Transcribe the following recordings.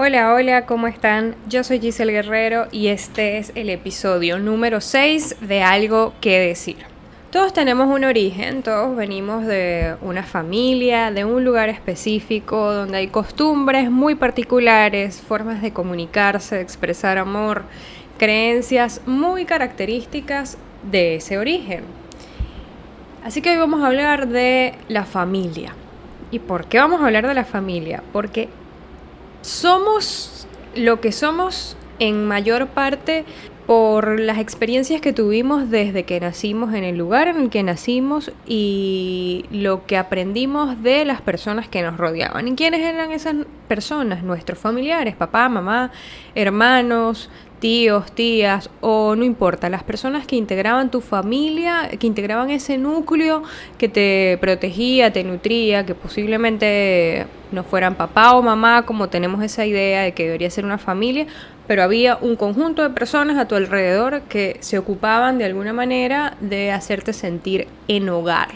Hola, hola, ¿cómo están? Yo soy Giselle Guerrero y este es el episodio número 6 de Algo que Decir. Todos tenemos un origen, todos venimos de una familia, de un lugar específico, donde hay costumbres muy particulares, formas de comunicarse, de expresar amor, creencias muy características de ese origen. Así que hoy vamos a hablar de la familia. ¿Y por qué vamos a hablar de la familia? Porque somos lo que somos en mayor parte por las experiencias que tuvimos desde que nacimos, en el lugar en el que nacimos y lo que aprendimos de las personas que nos rodeaban. ¿Y quiénes eran esas personas? Nuestros familiares, papá, mamá, hermanos, tíos, tías, o no importa, las personas que integraban tu familia, que integraban ese núcleo que te protegía, te nutría, que posiblemente no fueran papá o mamá, como tenemos esa idea de que debería ser una familia, pero había un conjunto de personas a tu alrededor que se ocupaban de alguna manera de hacerte sentir en hogar.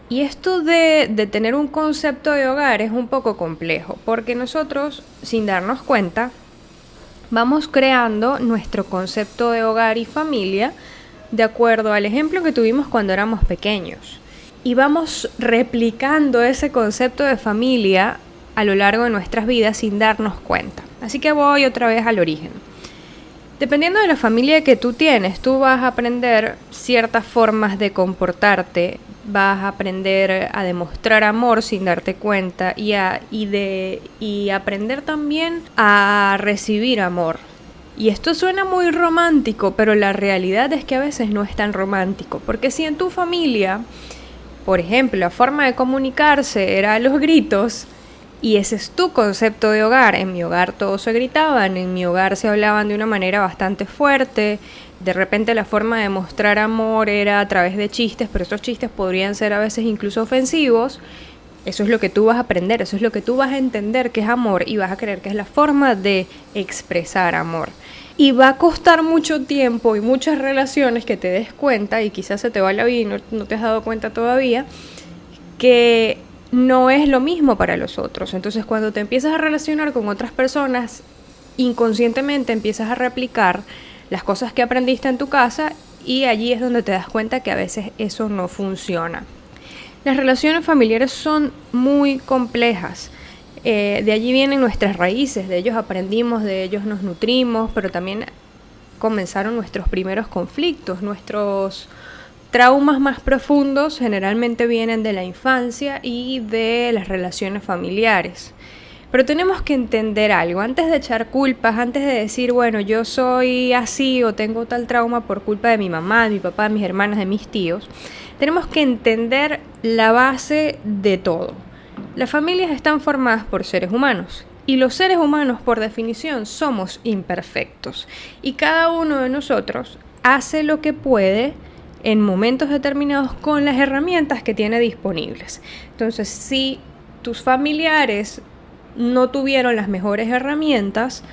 Y esto de tener un concepto de hogar es un poco complejo, porque nosotros, sin darnos cuenta, vamos creando nuestro concepto de hogar y familia de acuerdo al ejemplo que tuvimos cuando éramos pequeños. Y vamos replicando ese concepto de familia a lo largo de nuestras vidas sin darnos cuenta. Así que voy otra vez al origen. Dependiendo de la familia que tú tienes, tú vas a aprender ciertas formas de comportarte, vas a aprender a demostrar amor sin darte cuenta y aprender también a recibir amor. Y esto suena muy romántico, pero la realidad es que a veces no es tan romántico, porque si en tu familia, por ejemplo, la forma de comunicarse era a los gritos, y ese es tu concepto de hogar. En mi hogar todos se gritaban, en mi hogar se hablaban de una manera bastante fuerte. De repente la forma de mostrar amor era a través de chistes, pero esos chistes podrían ser a veces incluso ofensivos. Eso es lo que tú vas a aprender, eso es lo que tú vas a entender que es amor y vas a creer que es la forma de expresar amor. Y va a costar mucho tiempo y muchas relaciones que te des cuenta, y quizás se te va la vida y no te has dado cuenta todavía, que no es lo mismo para los otros. Entonces, cuando te empiezas a relacionar con otras personas, inconscientemente empiezas a replicar las cosas que aprendiste en tu casa y allí es donde te das cuenta que a veces eso no funciona. Las relaciones familiares son muy complejas. De allí vienen nuestras raíces, de ellos aprendimos, de ellos nos nutrimos, pero también comenzaron nuestros primeros conflictos, nuestros traumas más profundos generalmente vienen de la infancia y de las relaciones familiares. Pero tenemos que entender algo, antes de echar culpas, antes de decir, bueno, yo soy así o tengo tal trauma por culpa de mi mamá, de mi papá, de mis hermanas, de mis tíos, tenemos que entender la base de todo. Las familias están formadas por seres humanos. Y los seres humanos, por definición, somos imperfectos. Y cada uno de nosotros hace lo que puede en momentos determinados con las herramientas que tiene disponibles. Entonces, si tus familiares no tuvieron las mejores herramientas,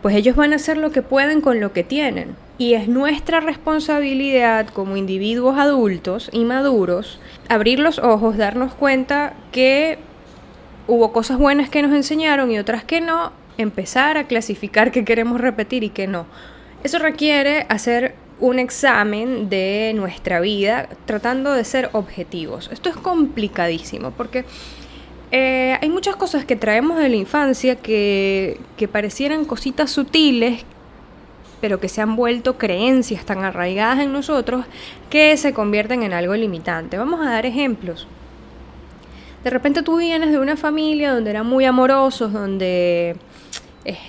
pues ellos van a hacer lo que pueden con lo que tienen. Y es nuestra responsabilidad como individuos adultos y maduros abrir los ojos, darnos cuenta que hubo cosas buenas que nos enseñaron y otras que no, empezar a clasificar qué queremos repetir y qué no. Eso requiere hacer un examen de nuestra vida tratando de ser objetivos. Esto es complicadísimo porque hay muchas cosas que traemos de la infancia que parecieran cositas sutiles, pero que se han vuelto creencias tan arraigadas en nosotros que se convierten en algo limitante. Vamos a dar ejemplos. De repente tú vienes de una familia donde eran muy amorosos, donde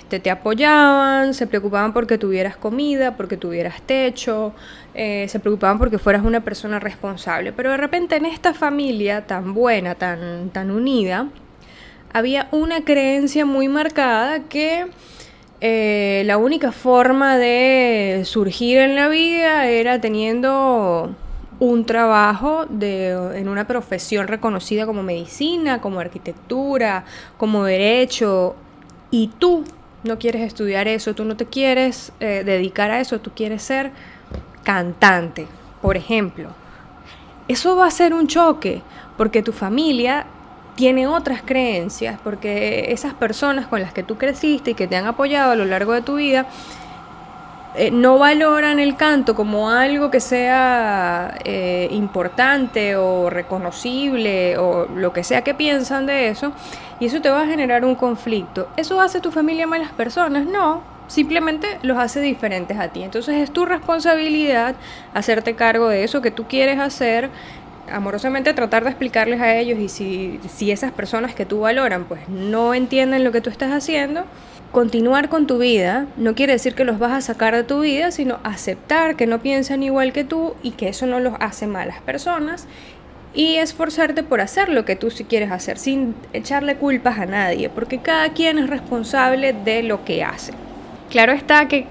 te apoyaban, se preocupaban porque tuvieras comida, porque tuvieras techo, se preocupaban porque fueras una persona responsable. Pero de repente en esta familia tan buena, tan unida, había una creencia muy marcada que la única forma de surgir en la vida era teniendo un trabajo en una profesión reconocida como medicina, como arquitectura, como derecho, y tú no quieres estudiar eso, tú no te quieres dedicar a eso, tú quieres ser cantante, por ejemplo. Eso va a ser un choque, porque tu familia tiene otras creencias, porque esas personas con las que tú creciste y que te han apoyado a lo largo de tu vida, no valoran el canto como algo que sea importante o reconocible o lo que sea que piensan de eso, y eso te va a generar un conflicto. ¿Eso hace tu familia malas personas? No, simplemente los hace diferentes a ti. Entonces es tu responsabilidad hacerte cargo de eso que tú quieres hacer, amorosamente tratar de explicarles a ellos, y si esas personas que tú valoran pues no entienden lo que tú estás haciendo, continuar con tu vida. No quiere decir que los vas a sacar de tu vida, sino aceptar que no piensan igual que tú y que eso no los hace malas personas, y esforzarte por hacer lo que tú sí quieres hacer sin echarle culpas a nadie, porque cada quien es responsable de lo que hace. Claro está que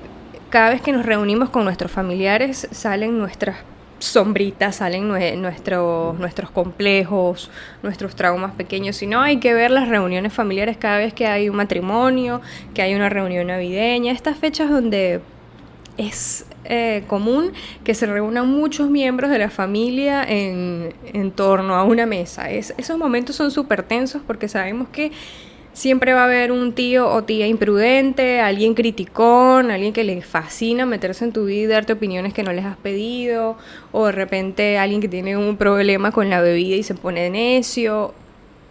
cada vez que nos reunimos con nuestros familiares salen nuestras sombritas, salen nuestros complejos, nuestros traumas pequeños. Si no, hay que ver las reuniones familiares cada vez que hay un matrimonio, que hay una reunión navideña, estas fechas donde es común que se reúnan muchos miembros de la familia en torno a una mesa. Esos momentos son súper tensos porque sabemos que siempre va a haber un tío o tía imprudente, alguien criticón, alguien que le fascina meterse en tu vida y darte opiniones que no les has pedido, o de repente alguien que tiene un problema con la bebida y se pone necio.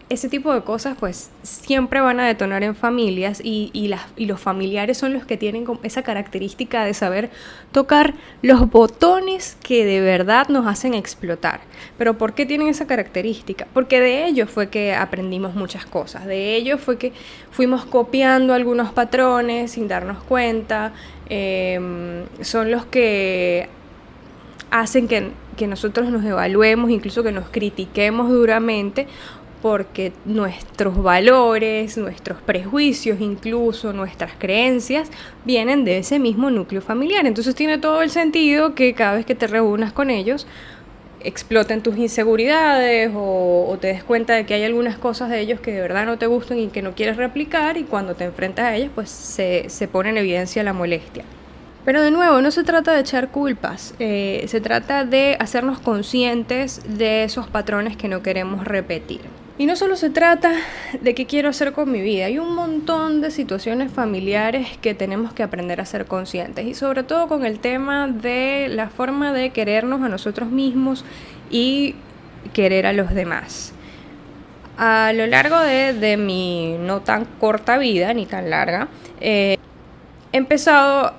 Ese tipo de cosas pues siempre van a detonar en familias, y los familiares son los que tienen esa característica de saber tocar los botones que de verdad nos hacen explotar. ¿Pero por qué tienen esa característica? Porque de ellos fue que aprendimos muchas cosas, de ellos fue que fuimos copiando algunos patrones sin darnos cuenta. Son los que hacen que nosotros nos evaluemos, incluso que nos critiquemos duramente, porque nuestros valores, nuestros prejuicios, incluso nuestras creencias, vienen de ese mismo núcleo familiar. Entonces tiene todo el sentido que cada vez que te reúnas con ellos exploten tus inseguridades, o te des cuenta de que hay algunas cosas de ellos que de verdad no te gustan y que no quieres replicar, y cuando te enfrentas a ellas pues se pone en evidencia la molestia. Pero de nuevo, no se trata de echar culpas, se trata de hacernos conscientes de esos patrones que no queremos repetir. Y no solo se trata de qué quiero hacer con mi vida, hay un montón de situaciones familiares que tenemos que aprender a ser conscientes, y sobre todo con el tema de la forma de querernos a nosotros mismos y querer a los demás. A lo largo de mi no tan corta vida, ni tan larga, he empezado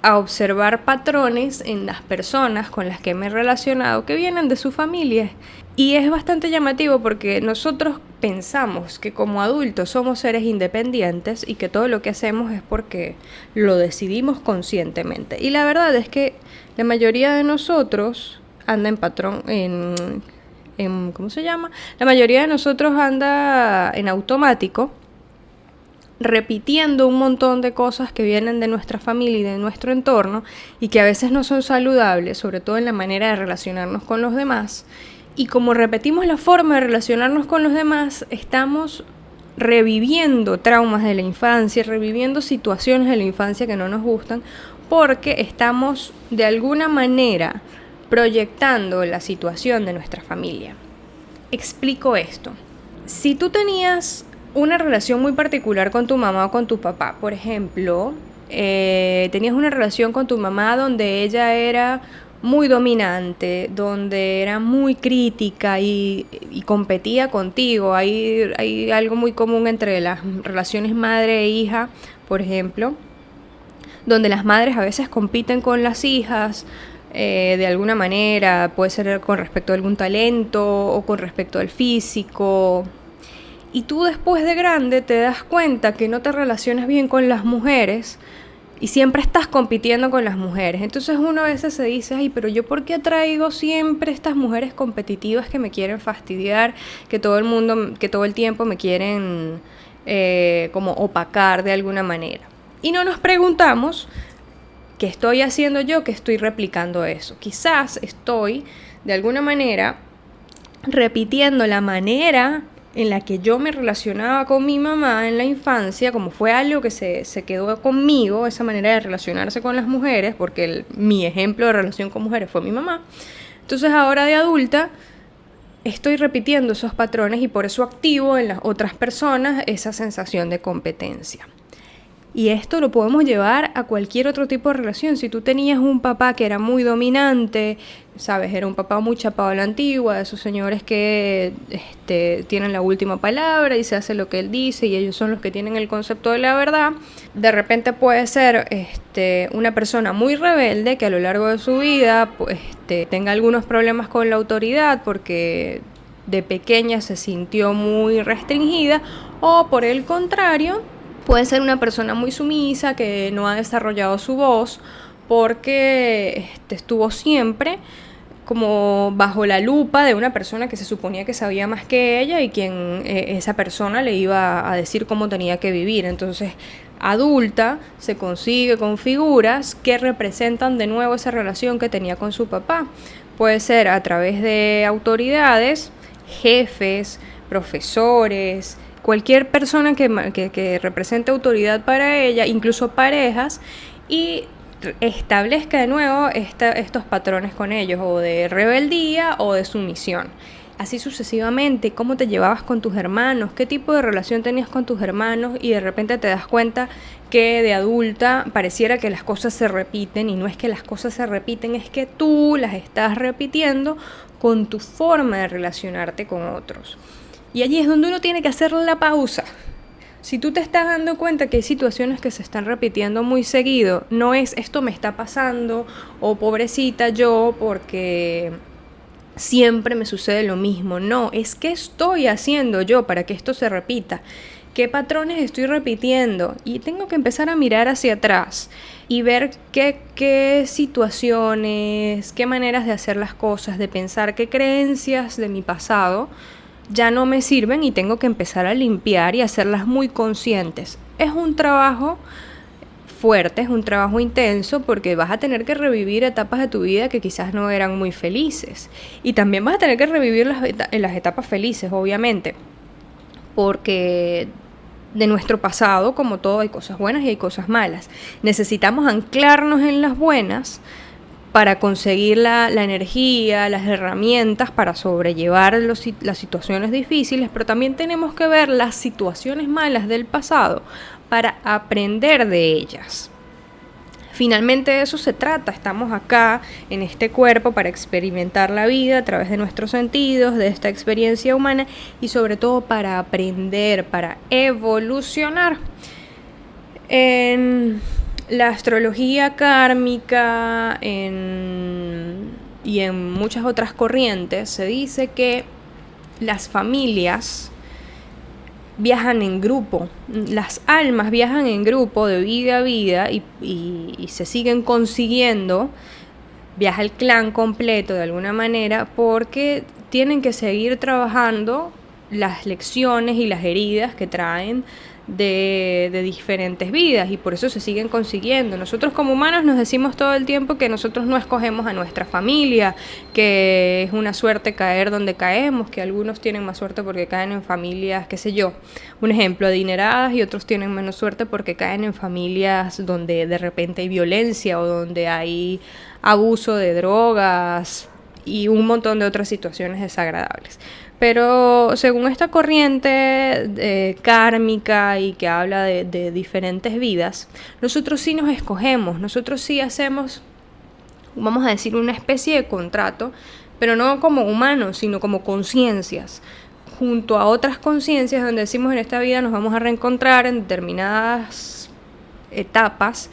a observar patrones en las personas con las que me he relacionado que vienen de su familia. Y es bastante llamativo porque nosotros pensamos que como adultos somos seres independientes y que todo lo que hacemos es porque lo decidimos conscientemente. Y la verdad es que la mayoría de nosotros anda en patrón, ¿cómo se llama? La mayoría de nosotros anda en automático, repitiendo un montón de cosas que vienen de nuestra familia y de nuestro entorno, y que a veces no son saludables, sobre todo en la manera de relacionarnos con los demás. Y como repetimos la forma de relacionarnos con los demás, estamos reviviendo traumas de la infancia, reviviendo situaciones de la infancia que no nos gustan, porque estamos de alguna manera proyectando la situación de nuestra familia. Explico esto. Si tú tenías una relación muy particular con tu mamá o con tu papá, por ejemplo, tenías una relación con tu mamá donde ella era muy dominante, donde era muy crítica y competía contigo. Hay algo muy común entre las relaciones madre e hija, por ejemplo, donde las madres a veces compiten con las hijas de alguna manera, puede ser con respecto a algún talento o con respecto al físico. Y tú después de grande te das cuenta que no te relacionas bien con las mujeres y siempre estás compitiendo con las mujeres. Entonces uno a veces se dice, ay, pero yo ¿por qué atraigo siempre estas mujeres competitivas que me quieren fastidiar, que todo el tiempo me quieren como opacar de alguna manera? Y no nos preguntamos, ¿qué estoy haciendo yo que estoy replicando eso? Quizás estoy de alguna manera repitiendo la manera en la que yo me relacionaba con mi mamá en la infancia, como fue algo que se quedó conmigo, esa manera de relacionarse con las mujeres, porque mi ejemplo de relación con mujeres fue mi mamá. Entonces ahora de adulta estoy repitiendo esos patrones y por eso activo en las otras personas esa sensación de competencia. Y esto lo podemos llevar a cualquier otro tipo de relación. Si tú tenías un papá que era muy dominante, sabes, era un papá muy chapado a la antigua, de esos señores que tienen la última palabra y se hace lo que él dice y ellos son los que tienen el concepto de la verdad. De repente puede ser una persona muy rebelde que a lo largo de su vida tenga algunos problemas con la autoridad porque de pequeña se sintió muy restringida, o por el contrario, puede ser una persona muy sumisa que no ha desarrollado su voz porque estuvo siempre como bajo la lupa de una persona que se suponía que sabía más que ella y quien esa persona le iba a decir cómo tenía que vivir. Entonces, adulta se consigue con figuras que representan de nuevo esa relación que tenía con su papá. Puede ser a través de autoridades, jefes, profesores, cualquier persona que represente autoridad para ella, incluso parejas, y establezca de nuevo estos patrones con ellos, o de rebeldía o de sumisión. Así sucesivamente, cómo te llevabas con tus hermanos, qué tipo de relación tenías con tus hermanos, y de repente te das cuenta que de adulta pareciera que las cosas se repiten, y no es que las cosas se repiten, es que tú las estás repitiendo con tu forma de relacionarte con otros. Y allí es donde uno tiene que hacer la pausa. Si tú te estás dando cuenta que hay situaciones que se están repitiendo muy seguido, no es esto me está pasando o pobrecita yo porque siempre me sucede lo mismo. No, es qué estoy haciendo yo para que esto se repita. ¿Qué patrones estoy repitiendo? Y tengo que empezar a mirar hacia atrás y ver qué situaciones, qué maneras de hacer las cosas, de pensar, qué creencias de mi pasado ya no me sirven y tengo que empezar a limpiar y hacerlas muy conscientes. Es un trabajo fuerte, es un trabajo intenso, porque vas a tener que revivir etapas de tu vida que quizás no eran muy felices, y también vas a tener que revivir las etapas felices, obviamente, porque de nuestro pasado, como todo, hay cosas buenas y hay cosas malas. Necesitamos anclarnos en las buenas para conseguir la energía, las herramientas para sobrellevar las situaciones difíciles, pero también tenemos que ver las situaciones malas del pasado para aprender de ellas. Finalmente de eso se trata, estamos acá en este cuerpo para experimentar la vida a través de nuestros sentidos, de esta experiencia humana, y sobre todo para aprender, para evolucionar. En la astrología kármica y en muchas otras corrientes se dice que las familias viajan en grupo, las almas viajan en grupo de vida a vida y se siguen consiguiendo, viaja el clan completo de alguna manera, porque tienen que seguir trabajando las lecciones y las heridas que traen de diferentes vidas, y por eso se siguen consiguiendo. Nosotros como humanos nos decimos todo el tiempo que nosotros no escogemos a nuestra familia, que es una suerte caer donde caemos, que algunos tienen más suerte porque caen en familias, qué sé yo, un ejemplo, adineradas, y otros tienen menos suerte porque caen en familias donde de repente hay violencia o donde hay abuso de drogas y un montón de otras situaciones desagradables. Pero según esta corriente kármica y que habla de diferentes vidas, nosotros sí nos escogemos, nosotros sí hacemos, vamos a decir, una especie de contrato, pero no como humanos, sino como conciencias, junto a otras conciencias donde decimos en esta vida nos vamos a reencontrar en determinadas etapas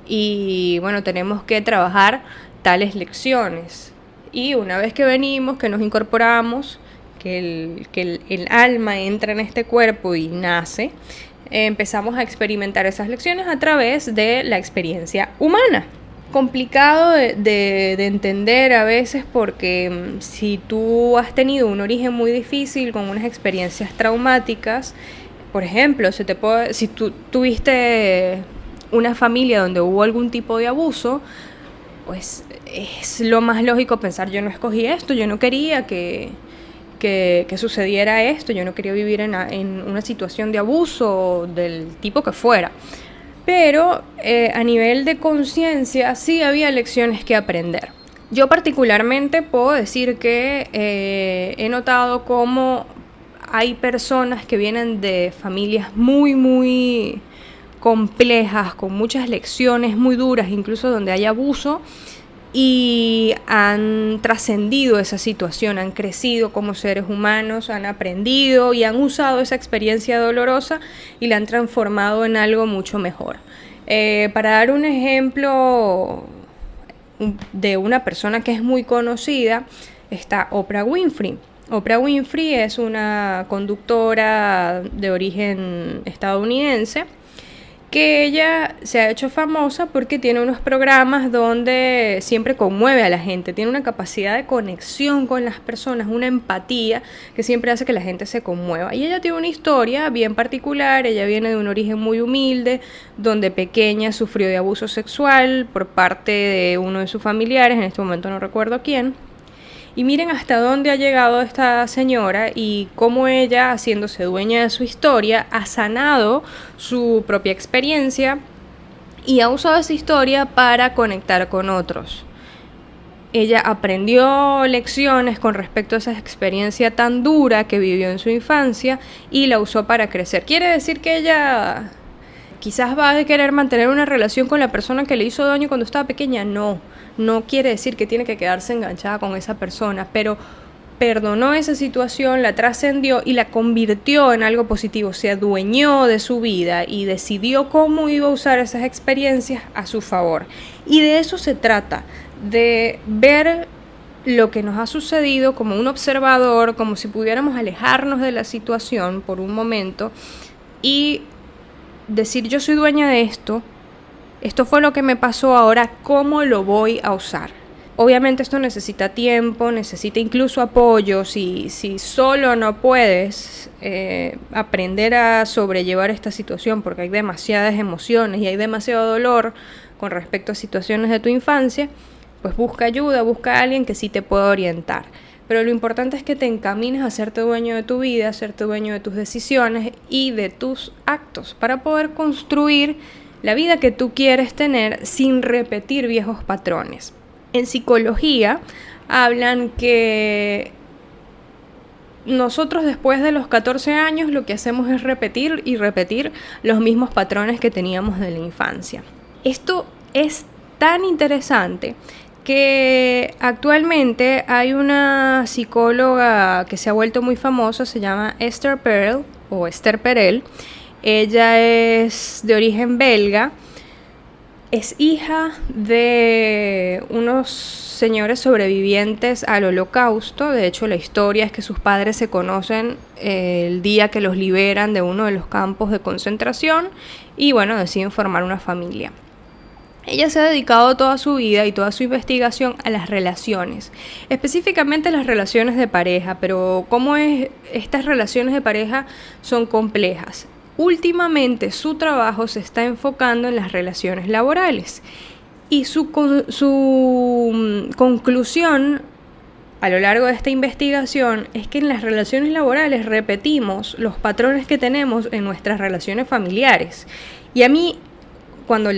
y bueno, tenemos que trabajar tales lecciones. Y una vez que venimos, que nos incorporamos, que el alma entra en este cuerpo y nace, empezamos a experimentar esas lecciones a través de la experiencia humana. Complicado de entender a veces, porque si tú has tenido un origen muy difícil con unas experiencias traumáticas, por ejemplo, si tú tuviste una familia donde hubo algún tipo de abuso, pues es lo más lógico pensar, yo no escogí esto, yo no quería que sucediera esto, yo no quería vivir en una situación de abuso del tipo que fuera. Pero a nivel de conciencia sí había lecciones que aprender. Yo particularmente puedo decir que he notado cómo hay personas que vienen de familias muy, muy complejas, con muchas lecciones muy duras, incluso donde hay abuso, y han trascendido esa situación, han crecido como seres humanos, han aprendido y han usado esa experiencia dolorosa y la han transformado en algo mucho mejor. Para dar un ejemplo de una persona que es muy conocida, está Oprah Winfrey. Oprah Winfrey es una conductora de origen estadounidense que ella se ha hecho famosa porque tiene unos programas donde siempre conmueve a la gente, tiene una capacidad de conexión con las personas, una empatía que siempre hace que la gente se conmueva. Y ella tiene una historia bien particular, ella viene de un origen muy humilde, donde pequeña sufrió de abuso sexual por parte de uno de sus familiares, en este momento no recuerdo quién. Y miren hasta dónde ha llegado esta señora y cómo ella, haciéndose dueña de su historia, ha sanado su propia experiencia y ha usado esa historia para conectar con otros. Ella aprendió lecciones con respecto a esa experiencia tan dura que vivió en su infancia y la usó para crecer. ¿Quiere decir que ella quizás va a querer mantener una relación con la persona que le hizo daño cuando estaba pequeña? No quiere decir que tiene que quedarse enganchada con esa persona, pero perdonó esa situación, la trascendió y la convirtió en algo positivo, se adueñó de su vida y decidió cómo iba a usar esas experiencias a su favor. Y de eso se trata, de ver lo que nos ha sucedido como un observador, como si pudiéramos alejarnos de la situación por un momento y decir: yo soy dueña de esto fue lo que me pasó, ahora ¿cómo lo voy a usar? Obviamente esto necesita tiempo, necesita incluso apoyo. Si solo no puedes aprender a sobrellevar esta situación porque hay demasiadas emociones y hay demasiado dolor con respecto a situaciones de tu infancia, pues busca ayuda, busca a alguien que sí te pueda orientar. Pero lo importante es que te encamines a hacerte dueño de tu vida, a hacerte dueño de tus decisiones y de tus actos para poder construir la vida que tú quieres tener sin repetir viejos patrones. En psicología hablan que nosotros después de los 14 años lo que hacemos es repetir y repetir los mismos patrones que teníamos de la infancia. Esto es tan interesante que actualmente hay una psicóloga que se ha vuelto muy famosa, se llama Esther Perel. Ella es de origen belga, es hija de unos señores sobrevivientes al Holocausto. De hecho, la historia es que sus padres se conocen el día que los liberan de uno de los campos de concentración y bueno, deciden formar una familia. Ella se ha dedicado toda su vida y toda su investigación a las relaciones, específicamente las relaciones de pareja, pero cómo estas relaciones de pareja son complejas. Últimamente su trabajo se está enfocando en las relaciones laborales y su conclusión a lo largo de esta investigación es que en las relaciones laborales repetimos los patrones que tenemos en nuestras relaciones familiares. Y a mí, cuando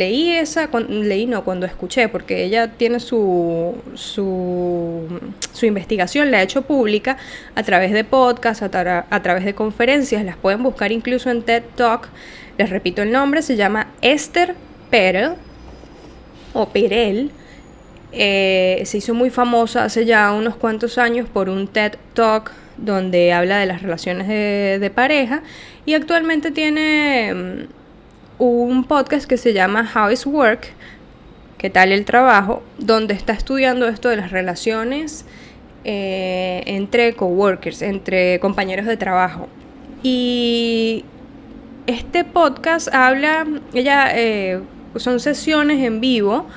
cuando escuché, porque ella tiene su investigación, la ha hecho pública a través de podcasts, a través de conferencias, las pueden buscar incluso en TED Talk. Les repito el nombre, se llama Esther Perel, o Perel. Se hizo muy famosa hace ya unos cuantos años por un TED Talk donde habla de las relaciones de pareja, y actualmente tiene un podcast que se llama How is Work, ¿qué tal el trabajo?, donde está estudiando esto de las relaciones entre coworkers, entre compañeros de trabajo. Y este podcast son sesiones en vivo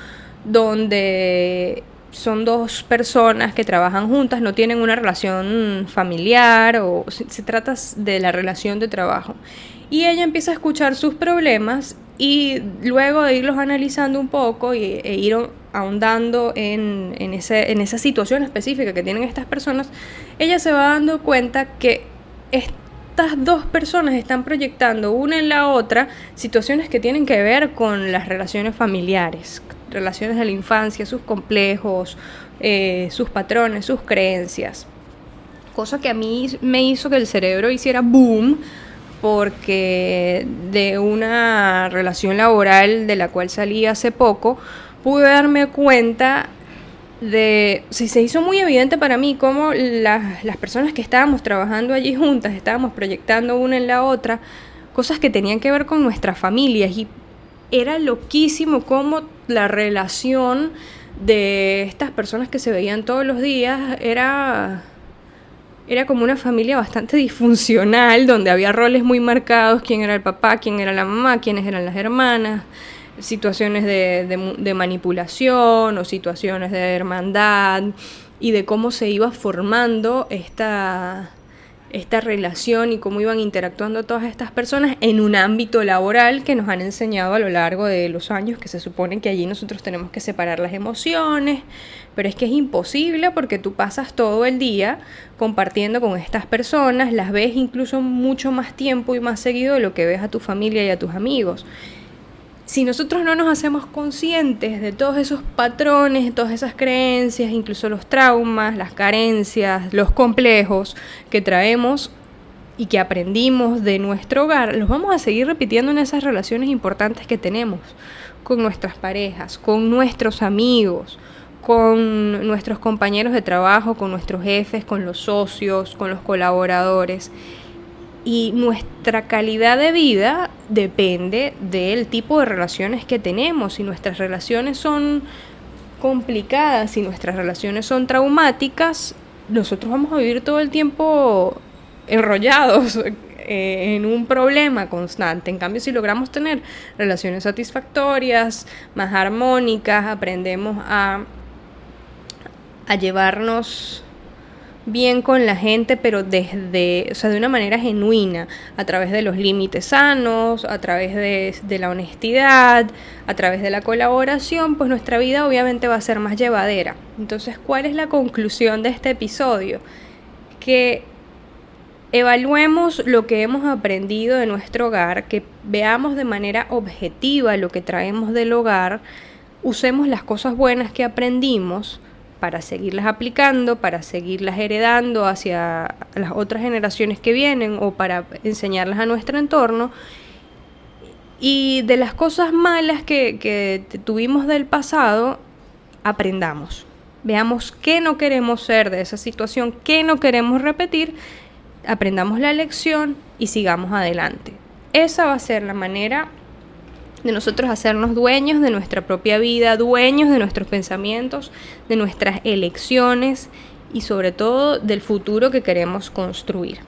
donde son dos personas que trabajan juntas, no tienen una relación familiar, o se trata de la relación de trabajo. Y ella empieza a escuchar sus problemas y luego de irlos analizando un poco e ir ahondando en esa situación específica que tienen estas personas, ella se va dando cuenta que estas dos personas están proyectando una en la otra situaciones que tienen que ver con las relaciones familiares, relaciones de la infancia, sus complejos, sus patrones, sus creencias. Cosa que a mí me hizo que el cerebro hiciera boom, porque de una relación laboral de la cual salí hace poco, pude darme cuenta se hizo muy evidente para mí cómo las personas que estábamos trabajando allí juntas, estábamos proyectando una en la otra, cosas que tenían que ver con nuestras familias, y era loquísimo cómo la relación de estas personas que se veían todos los días era como una familia bastante disfuncional, donde había roles muy marcados: quién era el papá, quién era la mamá, quiénes eran las hermanas, situaciones de manipulación o situaciones de hermandad, y de cómo se iba formando esta relación y cómo iban interactuando todas estas personas en un ámbito laboral que nos han enseñado a lo largo de los años, que se supone que allí nosotros tenemos que separar las emociones, pero es que es imposible, porque tú pasas todo el día compartiendo con estas personas, las ves incluso mucho más tiempo y más seguido de lo que ves a tu familia y a tus amigos. Si nosotros no nos hacemos conscientes de todos esos patrones, de todas esas creencias, incluso los traumas, las carencias, los complejos que traemos y que aprendimos de nuestro hogar, los vamos a seguir repitiendo en esas relaciones importantes que tenemos con nuestras parejas, con nuestros amigos, con nuestros compañeros de trabajo, con nuestros jefes, con los socios, con los colaboradores. Y nuestra calidad de vida depende del tipo de relaciones que tenemos. Si nuestras relaciones son complicadas, si nuestras relaciones son traumáticas, nosotros vamos a vivir todo el tiempo enrollados en un problema constante. En cambio, si logramos tener relaciones satisfactorias, más armónicas, aprendemos a llevarnos bien con la gente, pero de una manera genuina, a través de los límites sanos, a través de la honestidad, a través de la colaboración, pues nuestra vida obviamente va a ser más llevadera. Entonces, ¿cuál es la conclusión de este episodio? Que evaluemos lo que hemos aprendido de nuestro hogar, que veamos de manera objetiva lo que traemos del hogar, usemos las cosas buenas que aprendimos para seguirlas aplicando, para seguirlas heredando hacia las otras generaciones que vienen, o para enseñarlas a nuestro entorno. Y de las cosas malas que tuvimos del pasado, aprendamos. Veamos qué no queremos ser de esa situación, qué no queremos repetir, aprendamos la lección y sigamos adelante. Esa va a ser la manera de nosotros hacernos dueños de nuestra propia vida, dueños de nuestros pensamientos, de nuestras elecciones y sobre todo del futuro que queremos construir.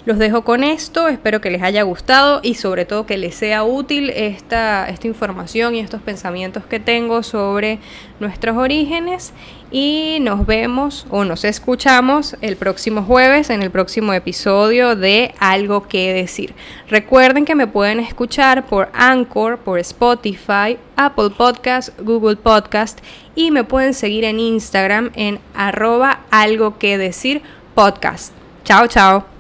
Los dejo con esto, espero que les haya gustado y sobre todo que les sea útil esta información y estos pensamientos que tengo sobre nuestros orígenes, y nos vemos o nos escuchamos el próximo jueves en el próximo episodio de Algo que Decir. Recuerden que me pueden escuchar por Anchor, por Spotify, Apple Podcast, Google Podcast, y me pueden seguir en Instagram en @algoquedecirpodcast. Chao, chao.